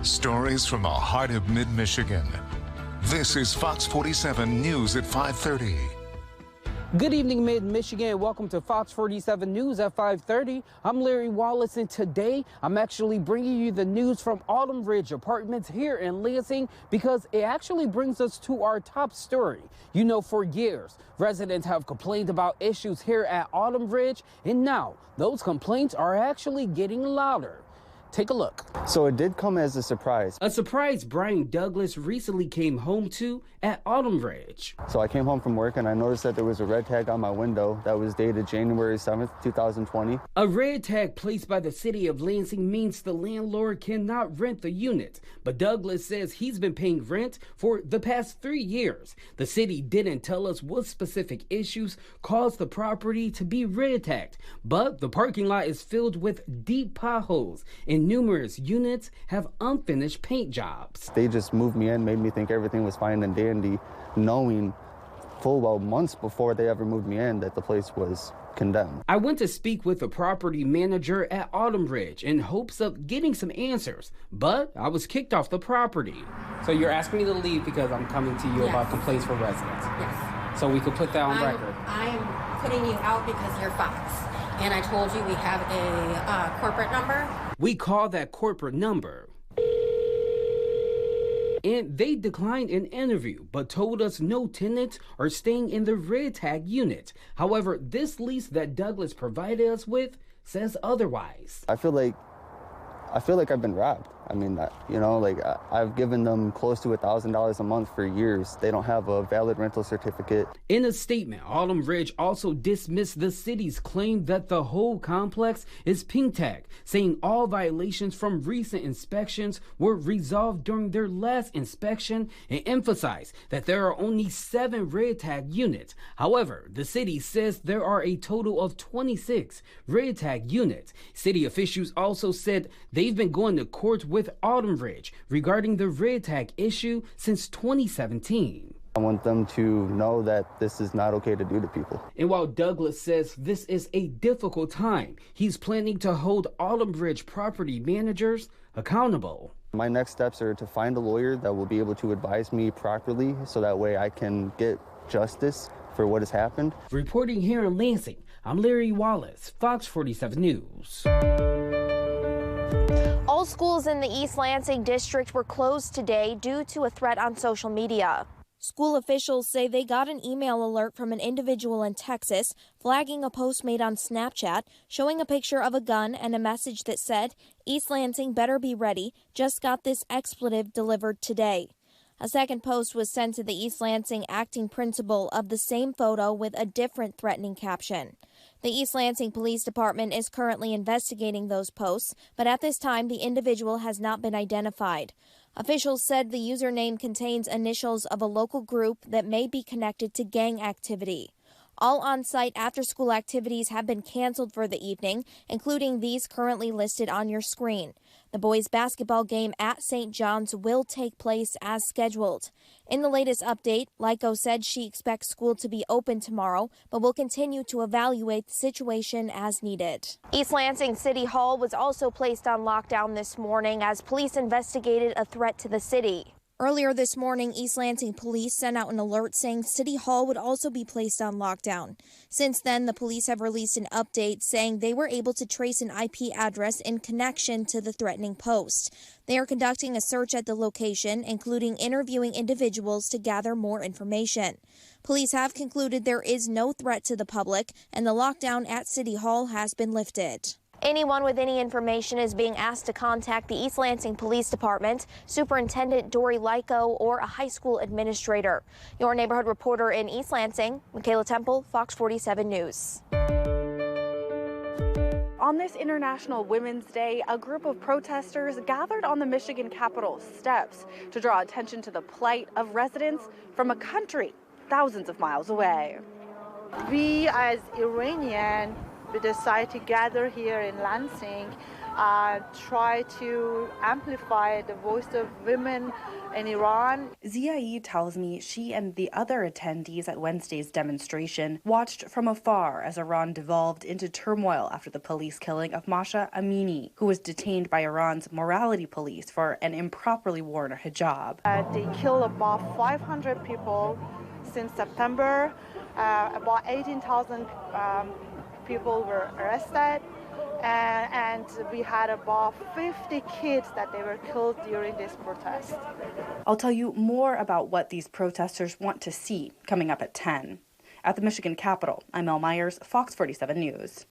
Stories from the heart of mid-Michigan. This is Fox 47 News at 5:30. Good evening, Mid-Michigan. Welcome to Fox 47 News at 5:30. I'm Larry Wallace, and today I'm actually bringing you the news from Autumn Ridge Apartments here in Lansing because it actually brings us to our top story. You know, for years, residents have complained about issues here at Autumn Ridge, and now those complaints are actually getting louder. Take a look. So it did come as a surprise. A surprise Brian Douglas recently came home to at Autumn Ridge. So I came home from work and I noticed that there was a red tag on my window that was dated January 7th, 2020. A red tag placed by the city of Lansing means the landlord cannot rent the unit. But Douglas says he's been paying rent for the past 3 years. The city didn't tell us what specific issues caused the property to be red tagged, but the parking lot is filled with deep potholes and numerous units have unfinished paint jobs. They just moved me in, made me think everything was fine and dandy, knowing full well months before they ever moved me in that the place was condemned. I went to speak with the property manager at Autumn Ridge in hopes of getting some answers, but I was kicked off the property. So you're asking me to leave because I'm coming to you about complaints for residents? Yes. So we could put that on record? I am putting you out because you're Fox. And I told you we have a corporate number. We called that corporate number. And they declined an interview, but told us no tenants are staying in the red tag unit. However, this lease that Douglas provided us with says otherwise. I feel like I've been robbed. I mean, I've given them close to $1,000 a month for years. They don't have a valid rental certificate. In a statement, Autumn Ridge also dismissed the city's claim that the whole complex is pink tag, saying all violations from recent inspections were resolved during their last inspection and emphasized that there are only 7 red tag units. However, the city says there are a total of 26 red tag units. City officials also said they've been going to court with Autumn Ridge regarding the red tag issue since 2017. I want them to know that this is not okay to do to people. And while Douglas says this is a difficult time, he's planning to hold Autumn Ridge property managers accountable. My next steps are to find a lawyer that will be able to advise me properly so that way I can get justice for what has happened. Reporting here in Lansing, I'm Larry Wallace, Fox 47 News. All schools in the East Lansing district were closed today due to a threat on social media. School officials say they got an email alert from an individual in Texas flagging a post made on Snapchat showing a picture of a gun and a message that said, "East Lansing better be ready, just got this expletive delivered today." A second post was sent to the East Lansing acting principal of the same photo with a different threatening caption. The East Lansing Police Department is currently investigating those posts, but at this time the individual has not been identified. Officials said the username contains initials of a local group that may be connected to gang activity. All on-site after-school activities have been canceled for the evening, including these currently listed on your screen. The boys' basketball game at St. John's will take place as scheduled. In the latest update, LICO said she expects school to be open tomorrow, but will continue to evaluate the situation as needed. East Lansing City Hall was also placed on lockdown this morning as police investigated a threat to the city. Earlier this morning, East Lansing police sent out an alert saying City Hall would also be placed on lockdown. Since then, the police have released an update saying they were able to trace an IP address in connection to the threatening post. They are conducting a search at the location, including interviewing individuals to gather more information. Police have concluded there is no threat to the public, and the lockdown at City Hall has been lifted. Anyone with any information is being asked to contact the East Lansing Police Department, Superintendent Dory Lyko, or a high school administrator. Your neighborhood reporter in East Lansing, Michaela Temple, Fox 47 News. On this International Women's Day, a group of protesters gathered on the Michigan Capitol steps to draw attention to the plight of residents from a country thousands of miles away. We as Iranian, we decide to gather here in Lansing try to amplify the voice of women in Iran. Ziaei tells me she and the other attendees at Wednesday's demonstration watched from afar as Iran devolved into turmoil after the police killing of Masha Amini, who was detained by Iran's morality police for an improperly worn hijab. They killed about 500 people since September. About 18,000 people were arrested. And we had about 50 kids that they were killed during this protest. I'll tell you more about what these protesters want to see coming up at 10. At the Michigan Capitol, I'm Elle Myers, Fox 47 News.